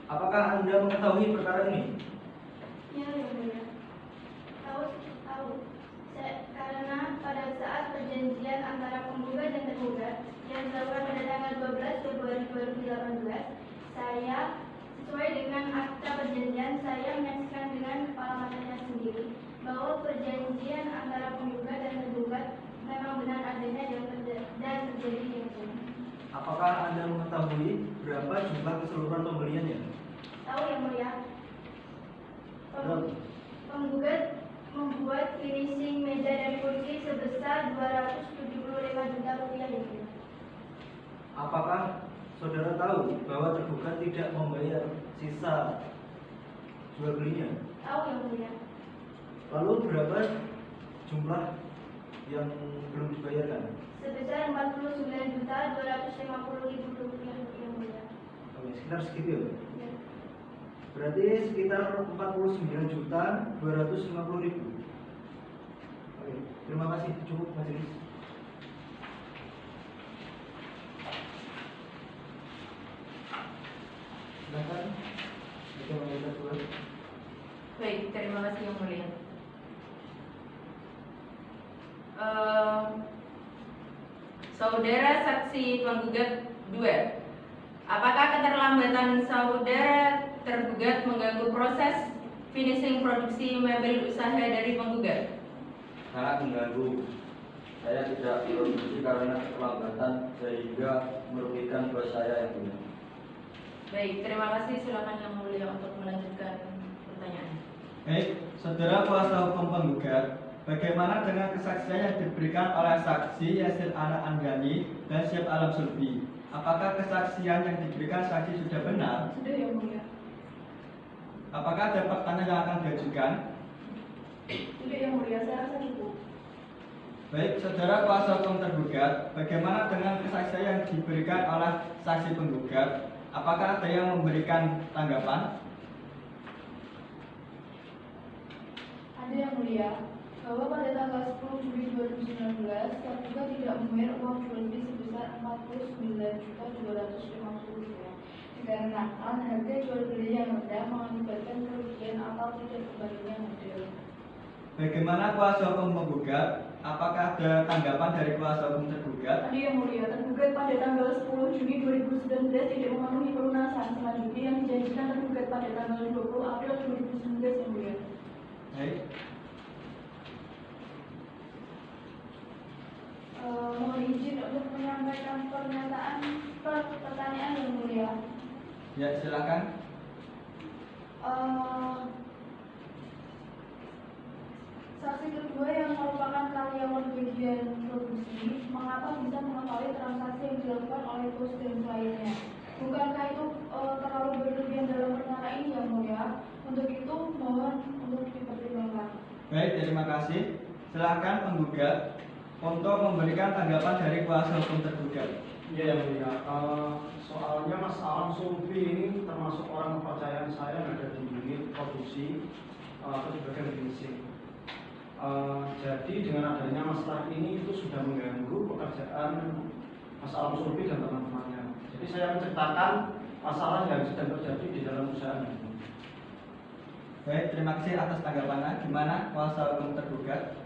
apakah Anda mengetahui perkara ini? Ya, Yang Mulia. Tahu. Karena pada saat perjanjian antara penggugat dan tergugat yang dilakukan pada tanggal 12 Februari 2018, saya sesuai dengan akta perjanjian, saya menyaksikan dengan kepala matanya sendiri bahwa perjanjian antara penggugat dan tergugat memang benar adanya dan terjadi yang benar. Apakah Anda mengetahui berapa jumlah keseluruhan pembeliannya? Tahu, Yang Mulia. Penggugat membuat finishing meja dan kursi sebesar 275 juta rupiah, Yang Mulia. Apakah saudara tahu bahwa tergugat tidak membayar sisa jual belinya? Tahu, Yang Mulia. Lalu berapa jumlah yang belum dibayarkan? Sebesar 49.250.000 rupiah, Yang Mulia. Oke, sekitar segitu ya? Ya. Berarti sekitar 49.250.000. Oke, terima kasih. Cukup majelis. Silakan. Kita mengucapkan dulu. Baik, terima kasih Yang Mulia. Saudara saksi penggugat 2. Apakah keterlambatan saudara tergugat mengganggu proses finishing produksi mebel usaha dari penggugat? Sangat mengganggu. Saya tidak produksi karena keterlambatan sehingga merugikan bos saya Yang Mulia. Baik, terima kasih. Silakan Yang Mulia untuk melanjutkan pertanyaan. Baik, saudara kuasa hukum penggugat, bagaimana dengan kesaksian yang diberikan oleh saksi Yasir Ana Anggani dan Syed Alam Sulbi? Apakah kesaksian yang diberikan saksi sudah benar? Sudah, Yang Mulia. Apakah ada pertanyaan yang akan diajukan? Sudah, Yang Mulia. Saya rasa cukup. Baik, saudara kuasa hukum tergugat, bagaimana dengan kesaksian yang diberikan oleh saksi penggugat? Apakah ada yang memberikan tanggapan? Ada, Yang Mulia, bahwa pada tanggal 10 Juli 2019, tergugat tidak membayar uang jual beli sebesar 49.250 rupiah. Dikarenakan harga jual beli yang rendah mengakibatkan kerugian atau tidak kembalinya modal. Bagaimana kuasa hukum penggugat? Apakah ada tanggapan dari kuasa hukum tergugat? Ada, Yang Mulia, tergugat pada tanggal 10 Juni 2019 tidak memenuhi pelunasan selanjutnya yang dijanjikan tergugat pada tanggal 20 April 2019, Yang Mulia. Baik, Mohon izin untuk menyampaikan pertanyaan, Yang Mulia. ya silakan. Saksi kedua yang merupakan karyawan bagian produksi, mengapa bisa mengetahui transaksi yang dilakukan oleh bos dan kliennya? Bukankah itu terlalu berlebihan dalam perkara ini, Yang Mulia? Untuk itu mohon untuk dipertimbangkan. Baik, terima kasih. Silakan penggugat untuk memberikan tanggapan dari kuasa hukum tergugat. Iya yang mulia. Soalnya Mas Alam Sulfi ini termasuk orang kepercayaan saya yang ada di unit produksi atau sebagai finishing. Jadi dengan adanya masalah ini itu sudah mengganggu pekerjaan Mas Alam Sulfi dan teman-temannya. Jadi saya menceritakan masalah yang sedang terjadi di dalam usaha ini. Baik, terima kasih atas tanggapannya. Gimana kuasa hukum tergugat?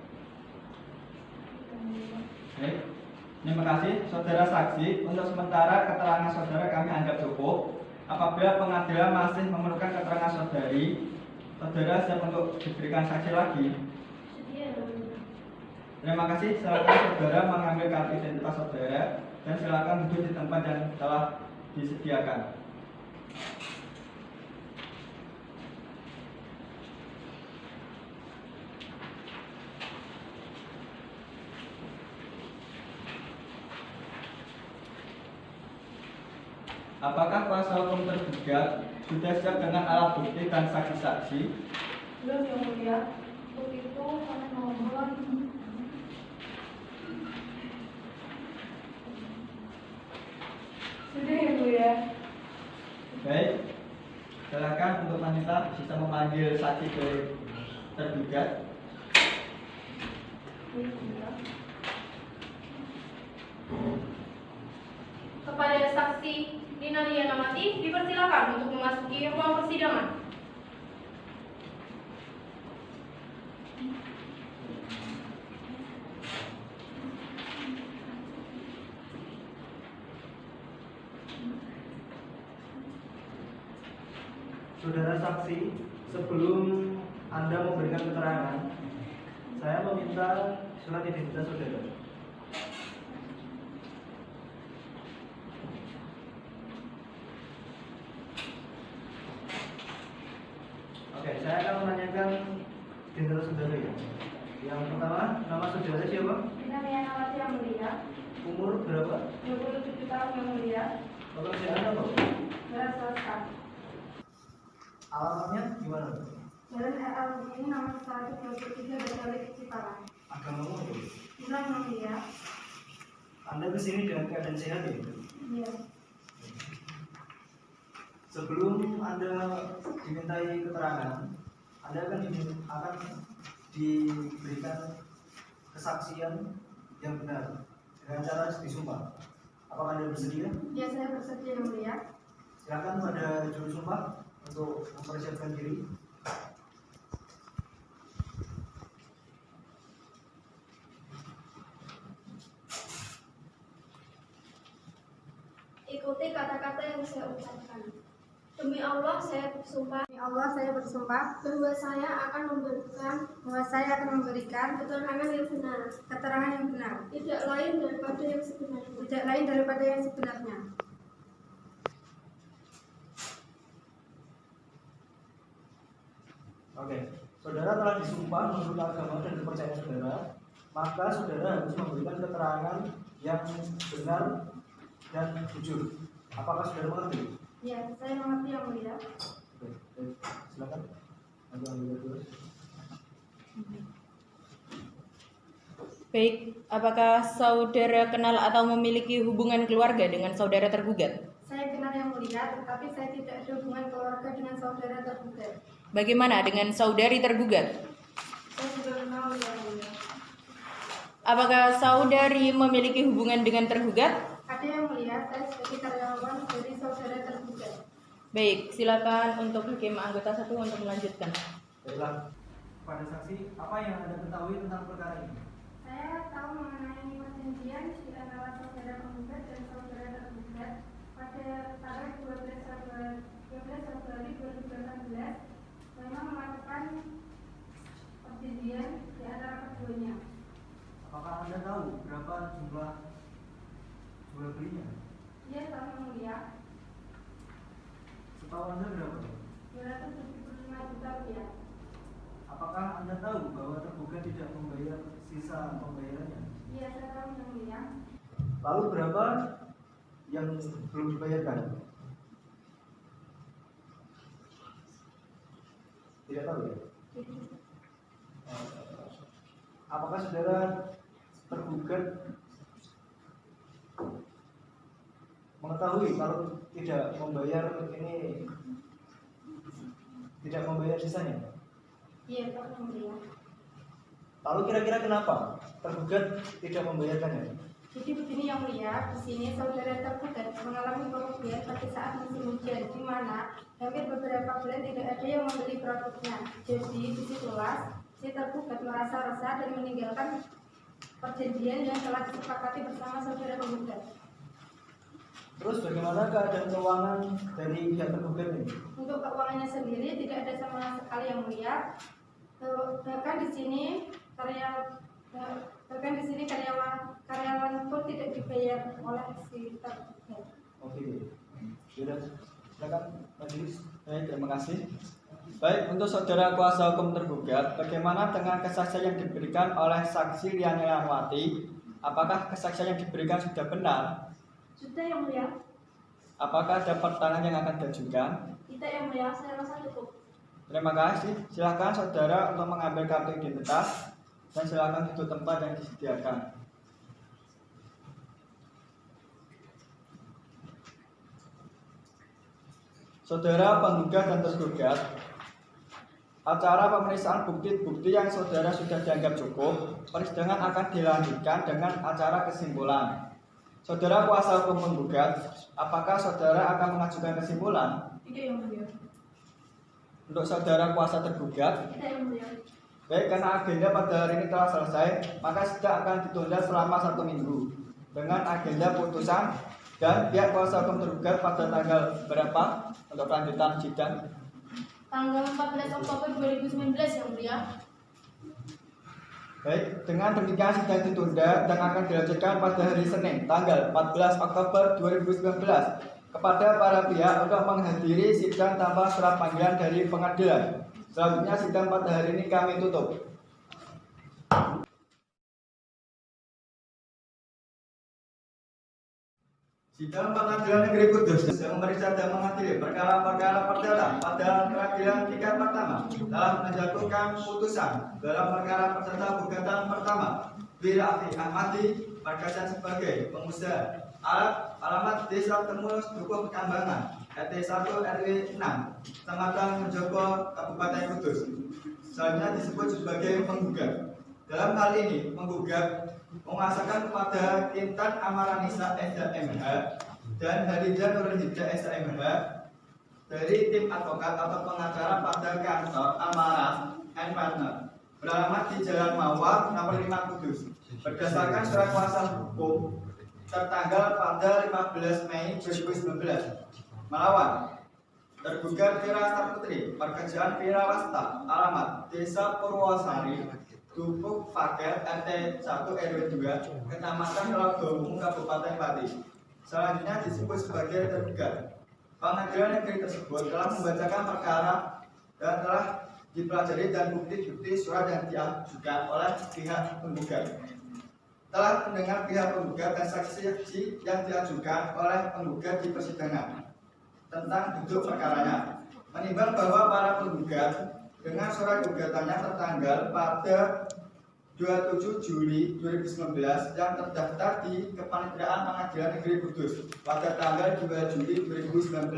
Baik, terima kasih saudara saksi. Untuk sementara keterangan saudara kami anggap cukup. Apabila pengadilan masih memerlukan keterangan saudari, saudara siap untuk diberikan saksi lagi. Terima kasih. Silakan saudara mengambil kartu identitas saudara dan silakan duduk di tempat yang telah disediakan. Apakah kuasa hukum tergugat sudah siap dengan alat bukti dan saksi-saksi? Belum yang mulia. Untuk itu kami mohon sudah yang mulia. Baik, silakan untuk wanita bisa memanggil saksi dari tergugat. Kepada saksi Nina Lianamati dipersilakan untuk memasuki ruang persidangan. Saudara saksi, sebelum Anda memberikan keterangan, saya meminta surat identitas saudara. Oke, saya akan menanyakan identitas saudara ya. Yang pertama, nama saudara siapa? Nina Lianamati yang mulia. Umur berapa? 27 tahun yang mulia. Pekerjaan apa? Berasal Alamatnya gimana? Jalan RL ini nomor 123 Betawi Cipalang. Agamamu apa? Islam yang mulia. Anda kesini dengan keadaan sehat ya? Iya. Sebelum Anda dimintai keterangan, Anda akan diberikan kesaksian yang benar dengan cara disumpah. Apakah Anda bersedia? Ya, saya bersedia yang mulia. Silakan pada juru sumpah untuk mempersiapkan diri. Ikuti kata-kata yang saya ucapkan. Demi Allah saya bersumpah Demi Allah saya bersumpah bahwa saya akan memberikan keterangan yang benar, keterangan yang benar, tidak lain daripada yang sebenarnya. tidak lain daripada yang sebenarnya. Oke, saudara telah disumpah menurut agama dan kepercayaan saudara, maka saudara harus memberikan keterangan yang benar dan jujur. Apakah saudara mengerti? Ya, saya mengerti yang mulia. Oke, silakan. Anda ambil dulu. Baik, apakah saudara kenal atau memiliki hubungan keluarga dengan saudara tergugat? Saya kenal yang mulia, tetapi saya tidak ada hubungan keluarga dengan saudara tergugat. Bagaimana dengan saudari tergugat? Saya juga kenal yang mulia. Apakah saudari memiliki hubungan dengan tergugat? Ada yang mulia, saya sebagai karyawan dari saudara tergugat. Baik, silakan untuk hakim anggota 1 untuk melanjutkan. Baiklah, pada saksi, apa yang Anda ketahui tentang perkara ini? Saya tahu mengenai perjanjian di antara saudara penggugat dan saudara tergugat pada tanggal 12 Februari 2018 memang melakukan perjanjian di antara keduanya. Apakah Anda tahu berapa jumlah belinya? Ia tahu yang mulia, Setahu Anda berapa? 275 juta rupiah. Apakah Anda tahu bahwa tergugat tidak membayar sisa pembayarannya? Iya, saya tahu yang mulia. Lalu berapa yang belum dibayarkan? Tidak tahu ya? Apakah saudara tergugat mengetahui kalau tidak membayar sisanya. Iya, Pak, yang mulia. Lalu kira-kira kenapa tergugat tidak membayarkannya? Jadi begini yang mulia, di sini saudara tergugat mengalami kerugian pada saat musim hujan, di mana hampir beberapa bulan tidak ada yang membeli produknya. Jadi disitulah si tergugat merasa resah dan meninggalkan perjanjian yang telah disepakati bersama saudara penggugat. Terus bagaimana keadaan keuangan dari pihak tergugat ini? Untuk keuangannya sendiri tidak ada sama sekali yang mulia. Bahkan di sini karyawan pun tidak dibayar oleh si tergugat. Oke, sudah silakan majelis. Baik, terima kasih. Baik, untuk saudara kuasa hukum tergugat, bagaimana dengan kesaksian yang diberikan oleh saksi Liani Lanwati? Apakah kesaksian yang diberikan sudah benar? Sudah yang mulia. Apakah ada pertanyaan yang akan diajukan? Tidak yang mulia, saya rasa cukup. Terima kasih. Silakan saudara untuk mengambil kartu identitas dan silakan duduk tempat yang disediakan. Saudara penggugat dan tergugat, acara pemeriksaan bukti-bukti yang saudara sudah dianggap cukup, persidangan akan dilanjutkan dengan acara kesimpulan. Saudara kuasa hukum penggugat, apakah saudara akan mengajukan kesimpulan? Tidak yang mulia. Untuk saudara kuasa tergugat, Tidak yang mulia. baik, karena agenda pada hari ini telah selesai, maka sidang akan ditunda selama 1 minggu dengan agenda putusan dan pihak kuasa hukum tergugat pada tanggal berapa untuk kelanjutan sidang? Tanggal 14 Oktober 2019 yang mulia. Baik, dengan demikian sidang ditunda dan akan dilanjutkan pada hari Senin tanggal 14 Oktober 2019 kepada para pihak untuk menghadiri sidang tanpa surat panggilan dari pengadilan. Selanjutnya sidang pada hari ini kami tutup. Sidang Pengadilan Negeri Kudus yang memeriksa dan mengadili perkara-perkara perdata pada peradilan tingkat pertama telah menjatuhkan putusan dalam perkara perdata gugatan pertama Wirafi Ahmadi Margasan sebagai pengusaha alamat Desa Temulus Dukuh Kambangan RT 1 RW 6 Kecamatan Mojogo Kabupaten Kudus. Selanjutnya disebut sebagai penggugat. Dalam hal ini penggugat menguasakan kepada Intan Amaranisa SHMH dan Hadiza Nurhida SHMH dari tim advokat atau pengacara pada kantor Amara and Partner beralamat di Jalan Mawar nomor 5 Kudus berdasarkan surat kuasa hukum tertanggal pada 15 Mei 2019 melawan tergugat Vira Saputri pekerjaan Vira Wasta alamat Desa Purwosari Dupuk Paket RT 1 RW 2 Kecamatan Logomu Kabupaten Pati. Selanjutnya disebut sebagai tergugat. Pengadilan negeri tersebut telah membacakan perkara dan telah dipelajari dan bukti-bukti surat yang diajukan oleh pihak penggugat. Telah mendengar pihak penggugat dan saksi-saksi yang diajukan oleh penggugat di persidangan tentang duduk perkaranya. Menimbang bahwa para penggugat dengan surat gugatannya tertanggal pada 27 Juli 2019 yang terdaftar di Kepanitiaan Pengadilan Negeri Kudus pada tanggal 2 Juli 2019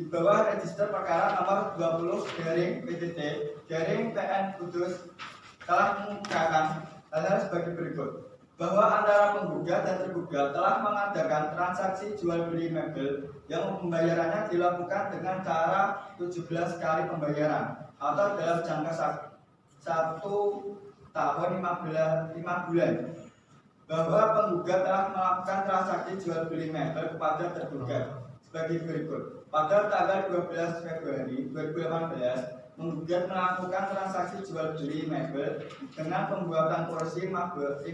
di bawah register perkara nomor 20/PTT/PN Kudus telah mengungkapkan hal-hal sebagai berikut bahwa antara penggugat dan tergugat telah mengadakan transaksi jual beli mebel yang pembayarannya dilakukan dengan cara 17 kali pembayaran atau dalam jangka 1 tahun 5 bulan, bahwa penggugat telah melakukan transaksi jual beli mebel kepada tergugat sebagai berikut. Pada tanggal 12 Februari 2018 penggugat melakukan transaksi jual beli mebel dengan pembuatan kursi 500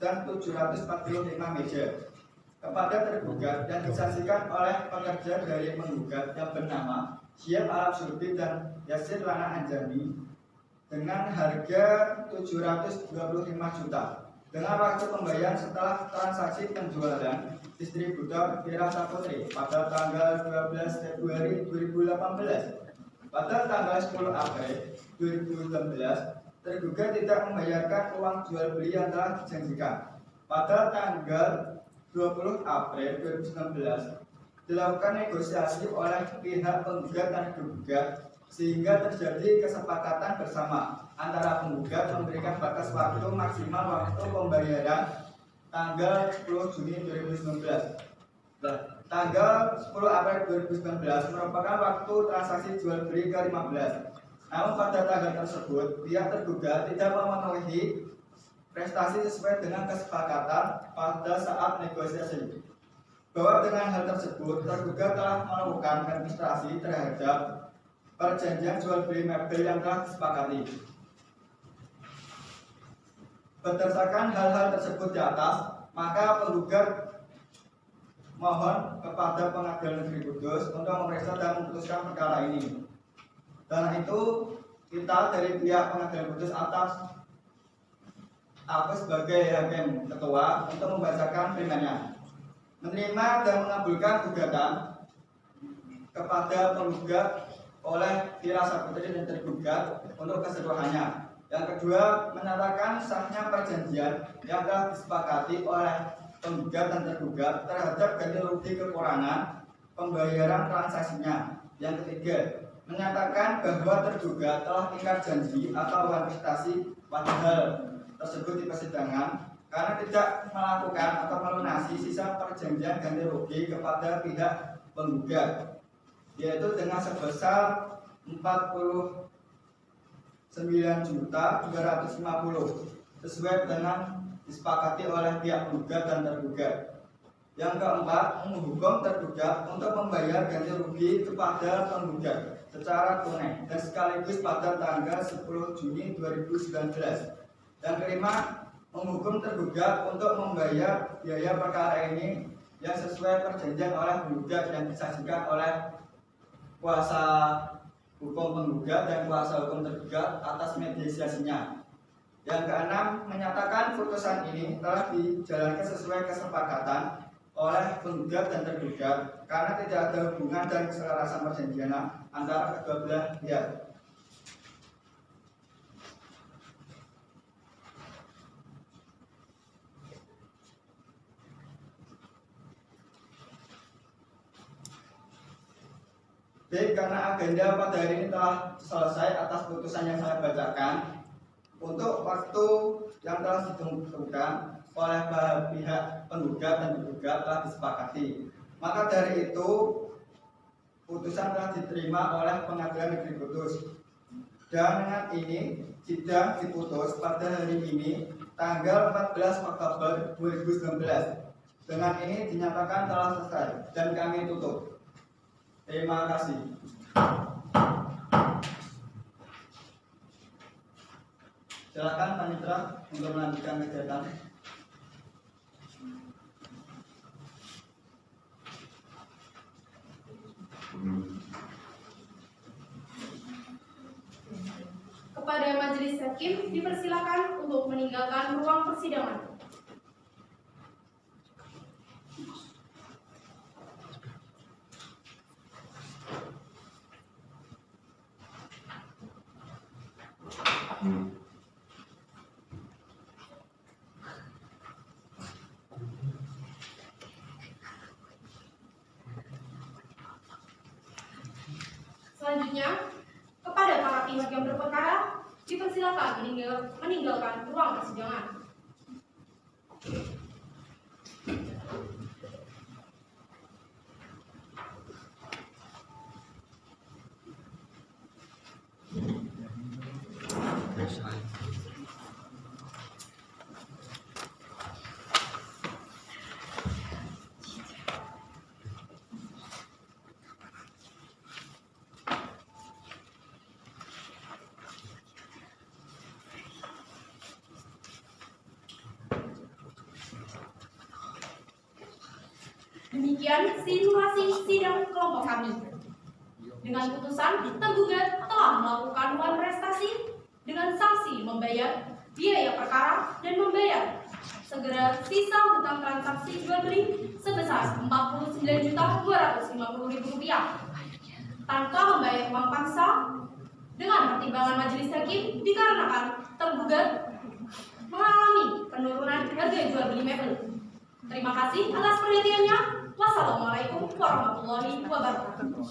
dan 745 meja kepada tergugat yang disaksikan oleh pekerja dari penggugat yang bernama Syed Arab Surbi dan Yasir Rana Anjani dengan harga 725 juta dengan waktu pembayaran setelah transaksi penjualan distributor Vira Saputri pada tanggal 12 Februari 2018. Pada tanggal 10 April 2019, tergugat tidak membayarkan uang jual beli yang telah dijanjikan. Pada tanggal 20 April 2019 dilakukan negosiasi oleh pihak penggugat dan tergugat sehingga terjadi kesepakatan bersama antara penggugat memberikan batas waktu maksimal waktu pembayaran tanggal 10 Juni 2019. Tanggal 10 April 2019 merupakan waktu transaksi jual beli ke-15. Namun pada tanggal tersebut pihak tergugat tidak memenuhi prestasi sesuai dengan kesepakatan pada saat negosiasi. Bahwa dengan hal tersebut tergugat telah melakukan administrasi terhadap perjanjian jual beli mebel yang telah disepakati. Berdasarkan hal-hal tersebut di atas, maka penggugat mohon kepada Pengadilan Negeri Kudus untuk memeriksa dan memutuskan perkara ini. Dan itu kita dari pihak Pengadilan Kudus atas aku sebagai hakim ketua untuk membacakan primernya. Menerima dan mengabulkan gugatan kepada penggugat oleh Fira Putri dan tergugat untuk keseluruhannya. Yang kedua, menyatakan sahnya perjanjian yang telah disepakati oleh penggugat dan tergugat terhadap ganti rugi kekurangan pembayaran transaksinya. Yang ketiga, menyatakan bahwa tergugat telah ingkar janji atau prestasi pada hal tersebut di persidangan karena tidak melakukan atau melunasi sisa perjanjian ganti rugi kepada pihak penggugat, yaitu dengan sebesar 49.250.000 sesuai dengan disepakati oleh pihak penggugat dan tergugat. Yang keempat, menghukum tergugat untuk membayar ganti rugi kepada penggugat secara tunai dan sekaligus pada tanggal 10 Juni 2019. Yang kelima, menghukum tergugat untuk membayar biaya perkara ini yang sesuai perjanjian oleh penggugat yang disaksikan oleh kuasa hukum penggugat dan kuasa hukum tergugat atas mediasinya. Yang keenam, menyatakan putusan ini telah dijalankan sesuai kesepakatan oleh penggugat dan tergugat karena tidak ada hubungan dan keselarasan perjanjian antara kedua belah pihak. Baik, karena agenda pada hari ini telah selesai atas putusan yang saya bacakan, untuk waktu yang telah ditentukan oleh pihak penggugat dan tergugat telah disepakati. Maka dari itu, putusan telah diterima oleh Pengadilan Negeri Kudus. Dan dengan ini, sidang diputus pada hari ini, tanggal 14 Oktober 2019. Dengan ini dinyatakan telah selesai dan kami tutup. Terima kasih. Silakan Panitra untuk melanjutkan kegiatan. Kepada majelis hakim dipersilakan untuk meninggalkan ruang persidangan. Selanjutnya, kepada para pihak yang berperkara dipersilakan meninggalkan ruang persidangan. Demikian simulasi sidang kelompok kami. Dengan putusan, tergugat telah melakukan prestasi dengan sanksi membayar biaya perkara dan membayar segera sisa hutang transaksi jual beli sebesar Rp49.250.000 tanpa membayar uang pangsa dengan pertimbangan majelis hakim dikarenakan tergugat mengalami penurunan harga jual beli mebel Terima kasih atas perhatiannya. Wassalamualaikum warahmatullahi wabarakatuh.